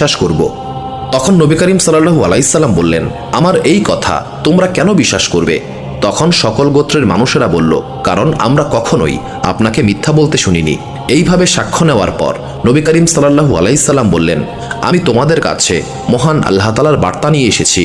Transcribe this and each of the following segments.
বিশ্বাস করব। তখন নবী করিম সাল্লাল্লাহু আলাইহি সাল্লাম বললেন, আমার এই কথা তোমরা কেন বিশ্বাস করবে? তখন সকল গোত্রের মানুষেরা বলল, কারণ আমরা কখনোই আপনাকে মিথ্যা বলতে শুনিনি। এইভাবে সাক্ষ্য নেওয়ার পর নবী করিম সাল্লাল্লাহু আলাইহি সাল্লাম বললেন, আমি তোমাদের কাছে মহান আল্লাহ তাআলার বার্তা নিয়ে এসেছি।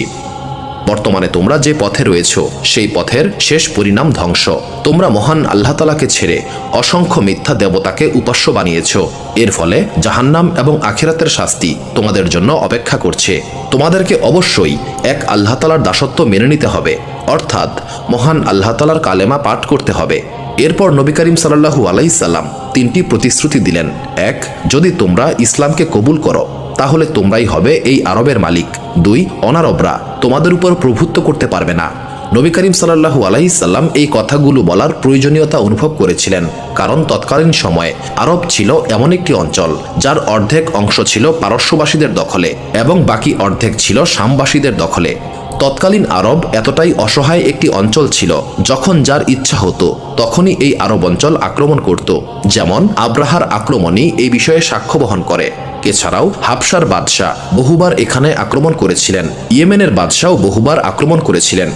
বর্তমানে তোমরা যে পথে রয়েছো সেই পথের শেষ পরিণাম ধ্বংস। তোমরা মহান আল্লাহ তাআলাকে ছেড়ে অসংখ্য মিথ্যা দেবতাকে উপাস্য বানিয়েছো। এর ফলে জাহান্নাম এবং আখিরাতের শাস্তি তোমাদের জন্য অপেক্ষা করছে। তোমাদেরকে অবশ্যই এক আল্লাহ তাআলার দাসত্ব মেনে নিতে হবে, অর্থাৎ মহান আল্লাহ তাআলার কালেমা পাঠ করতে হবে। এরপর নবী করিম সাল্লাল্লাহু আলাইহি সাল্লাম 3টি প্রতিশ্রুতি দিলেন। 1, যদি তোমরা ইসলামকে কবুল করো তাহলে তোমরাই হবে এই আরবের মালিক। 2, অনারবরা তোমাদের উপর প্রভুত্ব করতে পারবে না। নবী করিম সাল্লাল্লাহু আলাইহি সাল্লাম এই কথাগুলো বলার প্রয়োজনীয়তা অনুভব করেছিলেন, কারণ তৎকালীন সময়ে আরব ছিল এমন একটি অঞ্চল যার অর্ধেক অংশ ছিল পারস্যবাসীদের দখলে এবং বাকি অর্ধেক ছিল শামবাসীদের দখলে। তৎকালীন আরব এতটাই অসহায় একটি অঞ্চল ছিল, যখন যার ইচ্ছা হতো তখনই এই আরব অঞ্চল আক্রমণ করত। যেমন আব্রাহার আক্রমণই এই বিষয়ে সাক্ষ্য বহন করে। এছাড়াও হাবশার বাদশাহ বহুবার এখানে আক্রমণ করেছিলেন। ইয়েমেনের বাদশাও বহুবার আক্রমণ করেছিলেন।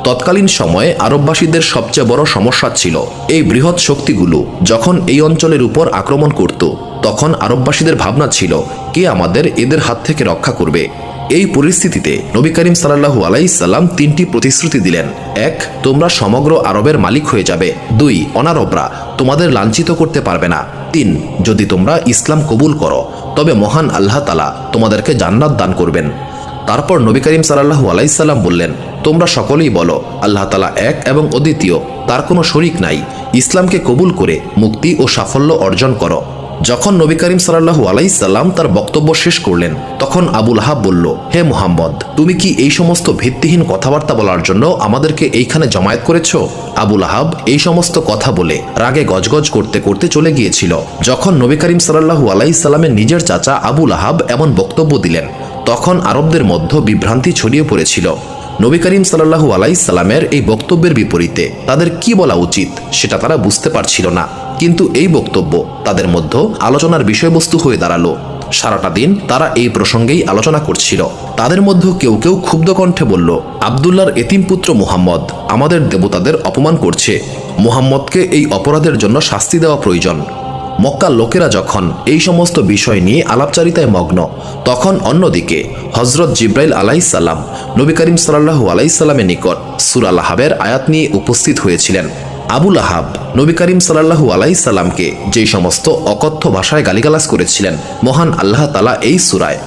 তৎকালীন সময়ে আরববাসীদের সবচেয়ে বড় সমস্যা ছিল এই বৃহৎ শক্তিগুলো যখন এই অঞ্চলের উপর আক্রমণ করত, তখন আরববাসীদের ভাবনা ছিল কে আমাদের এদের হাত থেকে রক্ষা করবে। এই পরিস্থিতিতে নবী করিম সাল্লাল্লাহু আলাইহি সাল্লাম 3টি প্রতিশ্রুতি দিলেন। 1, তোমরা সমগ্র আরবের মালিক হয়ে যাবে। 2, অনারবরা তোমাদের লাঞ্ছিত করতে পারবে না। 3, যদি তোমরা ইসলাম কবুল করো তবে মহান আল্লাহ তাআলা তোমাদেরকে জান্নাত দান করবেন। তারপর নবী করিম সাল্লাল্লাহু আলাইহি সাল্লাম বললেন, তোমরা সকলেই বলো আল্লাহ তাআলা এক এবং অদ্বিতীয়, তার কোনো শরীক নাই। ইসলামকে কবুল করে মুক্তি ও সাফল্য অর্জন করো। যখন নবী করিম সাল্লাল্লাহু আলাইহি সাল্লাম তার বক্তব্য শেষ করলেন, তখন আবু লাহাব বলল, হে মুহাম্মদ, তুমি কি এই সমস্ত ভিত্তিহীন কথাবার্তা বলার জন্য আমাদেরকে এইখানে জমায়েত করেছো? আবু লাহাব এই সমস্ত কথা বলে রাগে গজগজ করতে করতে চলে গিয়েছিল। যখন নবী করিম সাল্লাল্লাহু আলাইহি সাল্লামের নিজের চাচা আবু লাহাব এমন বক্তব্য দিলেন, তখন আরবদের মধ্যে বিভ্রান্তি ছড়িয়ে পড়েছিল। নবী করিম সাল্লাল্লাহু আলাইহি সাল্লামের এই বক্তব্যের বিপরীতে তাদের কি বলা উচিত সেটা তারা বুঝতে পারছিল না, কিন্তু এই বক্তব্য তাদের মধ্যে আলোচনার বিষয়বস্তু হয়ে দাঁড়ালো। সারাটা দিন তারা এই প্রসঙ্গেই আলোচনা করছিল। তাদের মধ্যে কেউ কেউ ক্ষুব্ধ কণ্ঠে বলল, আব্দুল্লাহর এতিম পুত্র মুহাম্মদ আমাদের দেবতাদের অপমান করছে। মুহাম্মদকে এই অপরাধের জন্য শাস্তি দেওয়া প্রয়োজন। মক্কার লোকেরা যখন এই সমস্ত বিষয় নিয়ে আলাপচারিতায় মগ্ন, তখন অন্যদিকে হযরত জিব্রাইল আলাইহিস সালাম নবী করিম সাল্লাল্লাহু আলাইহি সাল্লামের নিকট সূরা লাহাবের আয়াত নিয়ে উপস্থিত হয়েছিলেন। আবু লাহাব নবী করিম সাল্লাল্লাহু আলাইহি সাল্লামকে যেই সমস্ত অকথ্য ভাষায় গালিগালাজ করেছিলেন, মহান আল্লাহ তাআলা এই সূরায়